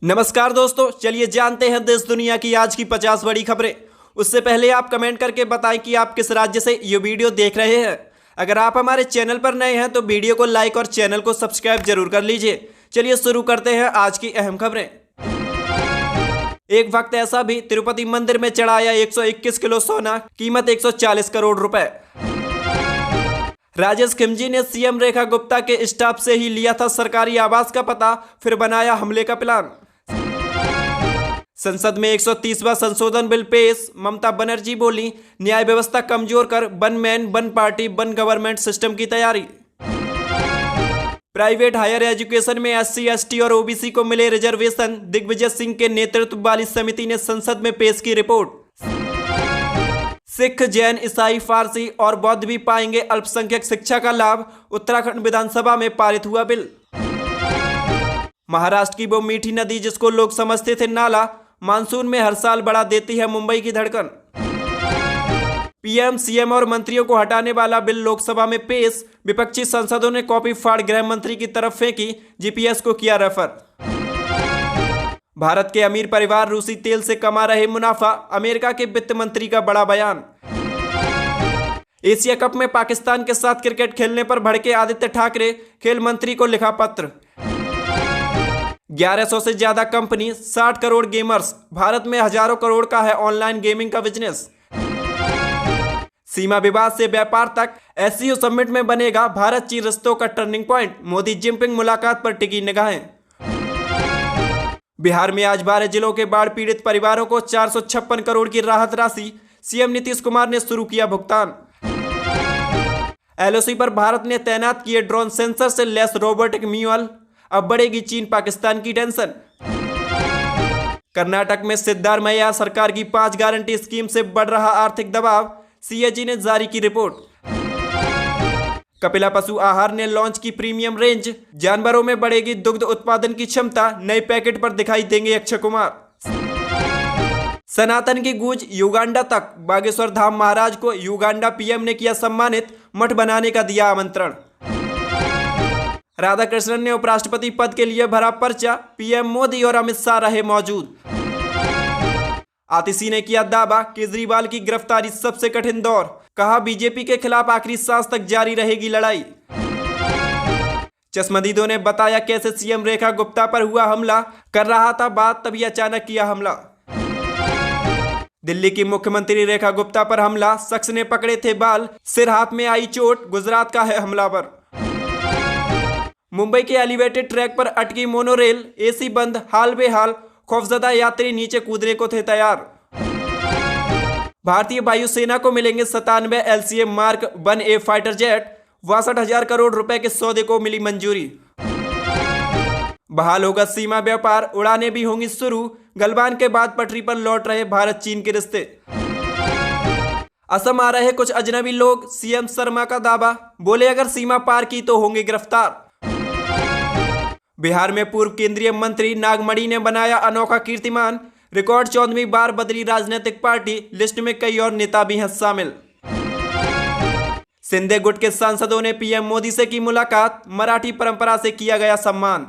नमस्कार दोस्तों, चलिए जानते हैं देश दुनिया की आज की 50 बड़ी खबरें। उससे पहले आप कमेंट करके बताएं कि आप किस राज्य से ये वीडियो देख रहे हैं। अगर आप हमारे चैनल पर नए हैं तो वीडियो को लाइक और चैनल को सब्सक्राइब जरूर कर लीजिए। चलिए शुरू करते हैं आज की अहम खबरें। एक वक्त ऐसा भी तिरुपति मंदिर में चढ़ाया 121 किलो सोना, कीमत 140 करोड़ रुपए। राजेश खिमजी ने सीएम रेखा गुप्ता के स्टाफ से ही लिया था सरकारी आवास का पता, फिर बनाया हमले का प्लान। संसद में 130वां संशोधन बिल पेश, ममता बनर्जी बोली न्याय व्यवस्था कमजोर कर one man one party one government system की तैयारी। प्राइवेट हायर एजुकेशन में एससी एसटी और ओबीसी को मिले रिजर्वेशन, दिग्विजय सिंह के नेतृत्व वाली समिति ने संसद में पेश की रिपोर्ट। सिख, जैन, ईसाई, फारसी और बौद्ध भी पाएंगे अल्पसंख्यक शिक्षा का लाभ, उत्तराखंड विधानसभा में पारित हुआ बिल। महाराष्ट्र की वो मीठी नदी जिसको लोग समझते थे नाला, मानसून में हर साल बढ़ा देती है मुंबई की धड़कन। पीएम, सीएम और मंत्रियों को हटाने वाला बिल लोकसभा में पेश, विपक्षी सांसदों ने कॉपी फाड़ गृह मंत्री की तरफ फेंकी, जीपीएस को किया रेफर। भारत के अमीर परिवार रूसी तेल से कमा रहे मुनाफा, अमेरिका के वित्त मंत्री का बड़ा बयान। एशिया कप में पाकिस्तान के साथ क्रिकेट खेलने पर भड़के आदित्य ठाकरे, खेल मंत्री को लिखा पत्र। 1100 से ज्यादा कंपनी, 60 करोड़ गेमर्स, भारत में हजारों करोड़ का है ऑनलाइन गेमिंग का बिजनेस। सीमा विवाद से व्यापार तक, एससीओ समिट में बनेगा भारत चीन रिश्तों का टर्निंग पॉइंट, मोदी जिनपिंग मुलाकात पर टिकी निगाहें। बिहार में आज 12 जिलों के बाढ़ पीड़ित परिवारों को 456 करोड़ की राहत राशि, सीएम नीतीश कुमार ने शुरू किया भुगतान। एलओसी पर भारत ने तैनात किए ड्रोन, सेंसर से लैस रोबोटिक म्यूल, अब बढ़ेगी चीन पाकिस्तान की टेंशन। कर्नाटक में सिद्धारमैया सरकार की 5 गारंटी स्कीम से बढ़ रहा आर्थिक दबाव, सीएजी ने जारी की रिपोर्ट। कपिला पशु आहार ने लॉन्च की प्रीमियम रेंज, जानवरों में बढ़ेगी दुग्ध उत्पादन की क्षमता, नए पैकेट पर दिखाई देंगे अक्षय कुमार। सनातन की गूंज युगांडा तक, बागेश्वर धाम महाराज को युगांडा पीएम ने किया सम्मानित, मठ बनाने का दिया आमंत्रण। राधाकृष्णन ने उपराष्ट्रपति पद के लिए भरा पर्चा, पीएम मोदी और अमित शाह रहे मौजूद। आतिशी ने किया दावा, केजरीवाल की गिरफ्तारी सबसे कठिन दौर, कहा बीजेपी के खिलाफ आखिरी सांस तक जारी रहेगी लड़ाई। चश्मदीदों ने बताया कैसे सीएम रेखा गुप्ता पर हुआ हमला, कर रहा था बात तभी अचानक किया हमला। दिल्ली की मुख्यमंत्री रेखा गुप्ता पर हमला, शख्स ने पकड़े थे बाल, सिर हाथ में आई चोट, गुजरात का है हमलावर। मुंबई के एलिवेटेड ट्रैक पर अटकी मोनोरेल, एसी बंद, हाल बेहाल, खौफजदा यात्री नीचे कूदने को थे तैयार। भारतीय वायुसेना को मिलेंगे 97 LCA mark 1A fighter jet, 62,000 crore रुपए के सौदे को मिली मंजूरी। बहाल होगा सीमा व्यापार, उड़ानें भी होंगी शुरू, गलवान के बाद पटरी पर लौट रहे भारत चीन के रिश्ते। असम आ रहे कुछ अजनबी लोग, सीएम शर्मा का दावा, बोले अगर सीमा पार की तो होंगे गिरफ्तार। बिहार में पूर्व केंद्रीय मंत्री नागमणि ने बनाया अनोखा कीर्तिमान, रिकॉर्ड 14वीं बार बदली राजनीतिक पार्टी, लिस्ट में कई और नेता भी हैं शामिल। सिंधे गुट के सांसदों ने पीएम मोदी से की मुलाकात, मराठी परंपरा से किया गया सम्मान।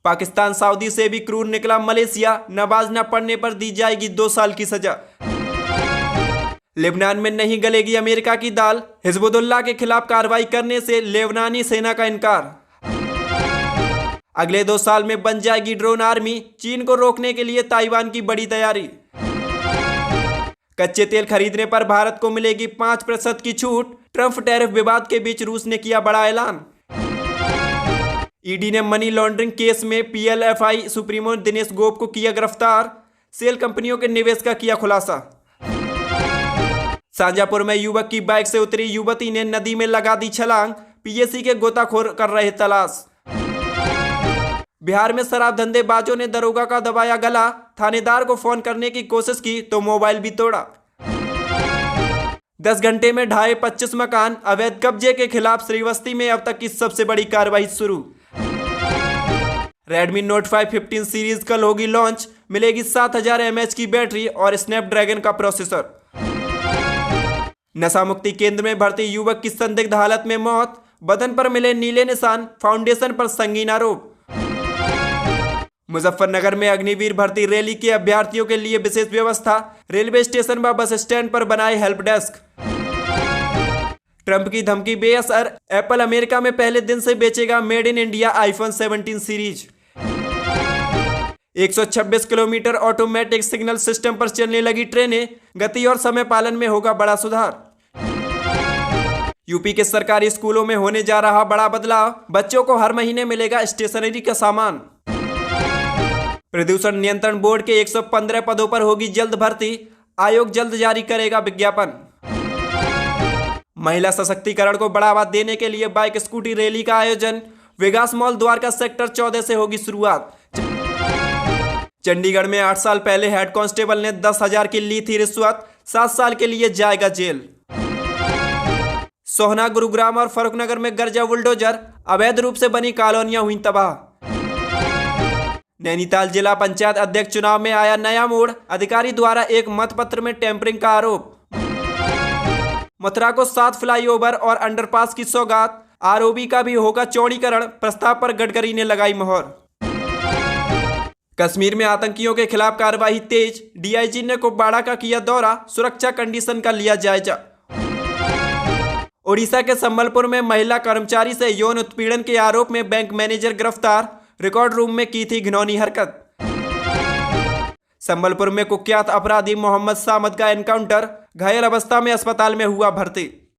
पाकिस्तान सऊदी से भी क्रूर निकला मलेशिया, नमाज न पढ़ने पर दी जाएगी 2 साल की सजा। लेबनान में नहीं गलेगी अमेरिका की दाल, हिजबुल्लाह के खिलाफ कार्रवाई करने से लेबनानी सेना का इनकार। अगले 2 साल में बन जाएगी ड्रोन आर्मी, चीन को रोकने के लिए ताइवान की बड़ी तैयारी। कच्चे तेल खरीदने पर भारत को मिलेगी 5% की छूट, ट्रंप टैरिफ विवाद के बीच रूस ने किया बड़ा ऐलान। ईडी ने मनी लॉन्ड्रिंग केस में पीएलएफआई सुप्रीमो दिनेश गोप को किया गिरफ्तार, सेल कंपनियों के निवेश का किया खुलासा। शाहजहांपुर में युवक की बाइक से उतरी युवती ने नदी में लगा दी छलांग, पीएसी के गोताखोर कर रहे तलाश। बिहार में शराब धंधेबाजों ने दरोगा का दबाया गला, थानेदार को फोन करने की कोशिश की तो मोबाइल भी तोड़ा। 10 घंटे में ढाए 25 मकान, अवैध कब्जे के खिलाफ श्रीवस्ती में अब तक की सबसे बड़ी कार्रवाई शुरू। रेडमी नोट 5 15 सीरीज कल होगी लॉन्च, मिलेगी 7000 mAh की बैटरी और स्नैपड्रैगन का प्रोसेसर। नशा मुक्ति केंद्र में भर्ती युवक की संदिग्ध हालत में मौत, बदन पर मिले नीले निशान, फाउंडेशन पर संगीन आरोप। मुजफ्फरनगर में अग्निवीर भर्ती रैली के अभ्यर्थियों के लिए विशेष व्यवस्था, रेलवे स्टेशन व बस स्टैंड पर बनाए हेल्प डेस्क। ट्रंप की धमकी बेअसर, एप्पल अमेरिका में पहले दिन से बेचेगा made in India iPhone 17 series. 126 kilometre automatic signal system पर चलने लगी ट्रेनें, गति और समय पालन में होगा बड़ा सुधार। यूपी के सरकारी स्कूलों में होने जा रहा बड़ा बदलाव, बच्चों को हर महीने मिलेगा स्टेशनरी का सामान। प्रदूषण नियंत्रण बोर्ड के 115 पदों पर होगी जल्द भर्ती, आयोग जल्द जारी करेगा विज्ञापन। महिला सशक्तिकरण को बढ़ावा देने के लिए बाइक स्कूटी रैली का आयोजन, विकास मॉल द्वारका सेक्टर 14 से होगी शुरुआत। चंडीगढ़ में 8 साल पहले हेड कांस्टेबल ने 10,000 की ली थी रिश्वत, 7 साल के लिए जाएगा जेल। सोहना, गुरुग्राम और फरुखनगर में गरजा बुलडोजर, अवैध रूप से बनी कॉलोनियां हुई तबाह। नैनीताल जिला पंचायत अध्यक्ष चुनाव में आया नया मोड़, अधिकारी द्वारा एक मतपत्र में टेम्परिंग का आरोप। मथुरा को 7 फ्लाईओवर और अंडरपास की सौगात, आरओबी का भी होगा चौड़ीकरण, प्रस्ताव पर गडकरी ने लगाई मोहर। कश्मीर में आतंकियों के खिलाफ कार्रवाई तेज, डीआईजी ने कुपवाड़ा का किया दौरा, सुरक्षा कंडीशन का लिया जायजा। ओडिशा के संबलपुर में महिला कर्मचारी से यौन उत्पीड़न के आरोप में बैंक मैनेजर गिरफ्तार, रिकॉर्ड रूम में की थी घिनौनी हरकत। संबलपुर में कुख्यात अपराधी मोहम्मद सामद का एनकाउंटर, घायल अवस्था में अस्पताल में हुआ भर्ती।